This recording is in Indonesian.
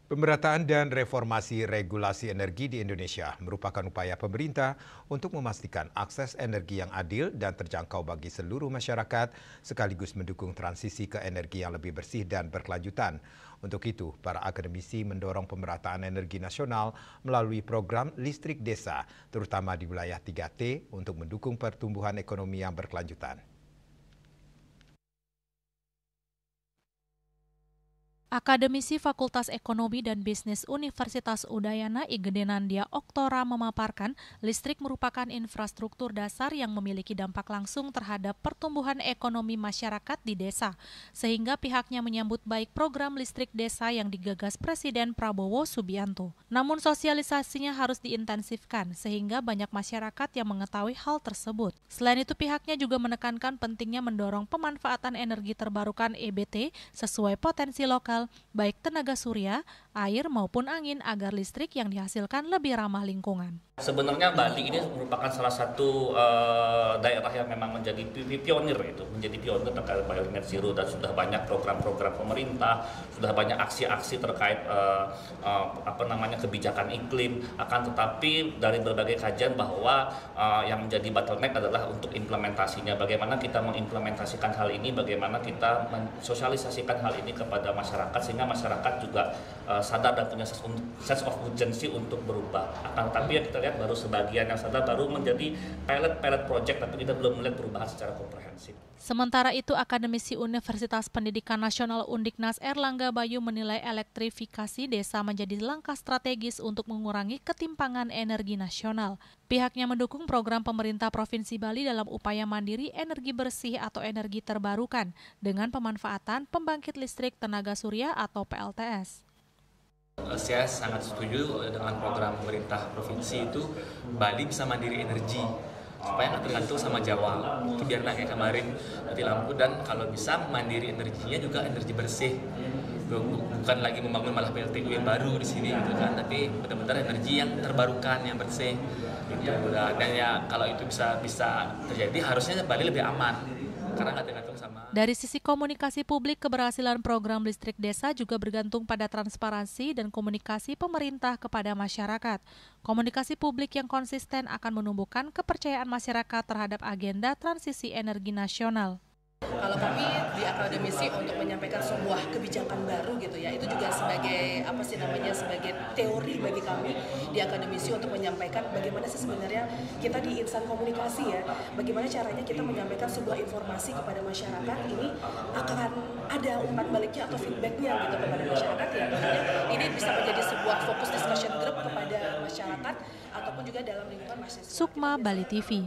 Pemerataan dan reformasi regulasi energi di Indonesia merupakan upaya pemerintah untuk memastikan akses energi yang adil dan terjangkau bagi seluruh masyarakat, sekaligus mendukung transisi ke energi yang lebih bersih dan berkelanjutan. Untuk itu, para akademisi mendorong pemerataan energi nasional melalui program listrik desa, terutama di wilayah 3T untuk mendukung pertumbuhan ekonomi yang berkelanjutan. Akademisi Fakultas Ekonomi dan Bisnis Universitas Udayana Igede Oktora memaparkan listrik merupakan infrastruktur dasar yang memiliki dampak langsung terhadap pertumbuhan ekonomi masyarakat di desa, sehingga pihaknya menyambut baik program listrik desa yang digagas Presiden Prabowo Subianto. Namun sosialisasinya harus diintensifkan sehingga banyak masyarakat yang mengetahui hal tersebut. Selain itu pihaknya juga menekankan pentingnya mendorong pemanfaatan energi terbarukan EBT sesuai potensi lokal, baik tenaga surya, air maupun angin agar listrik yang dihasilkan lebih ramah lingkungan. Sebenarnya Bali ini merupakan salah satu daerah yang memang menjadi pionir terkait Net Zero, dan sudah banyak program-program pemerintah, sudah banyak aksi-aksi terkait kebijakan iklim. Akan tetapi dari berbagai kajian bahwa yang menjadi bottleneck adalah untuk implementasinya. Bagaimana kita mengimplementasikan hal ini, bagaimana kita mensosialisasikan hal ini kepada masyarakat sehingga masyarakat juga sadar dan punya sense of urgency untuk berubah. Akan tetapi yang kita lihat baru sebagian yang sadar, baru menjadi pilot project, tapi kita belum melihat perubahan secara komprehensif. Sementara itu, akademisi Universitas Pendidikan Nasional Undiknas Erlangga Bayu menilai elektrifikasi desa menjadi langkah strategis untuk mengurangi ketimpangan energi nasional. Pihaknya mendukung program pemerintah Provinsi Bali dalam upaya mandiri energi bersih atau energi terbarukan dengan pemanfaatan pembangkit listrik tenaga surya atau PLTS. Saya sangat setuju dengan program pemerintah provinsi itu Bali bisa mandiri energi supaya nggak tergantung sama Jawa. Itu biar nggak kayak kemarin mati lampu, dan kalau bisa mandiri energinya juga energi bersih. Bukan lagi membangun malah PLTU yang baru di sini gitu kan, tapi benar-benar energi yang terbarukan, yang bersih gitu. Dan ya kalau itu bisa terjadi, harusnya Bali lebih aman karena nggak tergantung sama. Dari sisi komunikasi publik, keberhasilan program listrik desa juga bergantung pada transparansi dan komunikasi pemerintah kepada masyarakat. Komunikasi publik yang konsisten akan menumbuhkan kepercayaan masyarakat terhadap agenda transisi energi nasional. Kalau kami di akademisi untuk menyampaikan sebuah kebijakan baru gitu ya, itu juga sebagai sebagai teori bagi kami di akademisi untuk menyampaikan bagaimana sih sebenarnya kita di insan komunikasi ya, bagaimana caranya kita menyampaikan sebuah informasi kepada masyarakat ini akan ada umpan baliknya atau feedbacknya gitu kepada masyarakat ya. Ini bisa menjadi sebuah fokus discussion group kepada masyarakat ataupun juga dalam lingkungan mahasiswa. Sukma, Bali TV.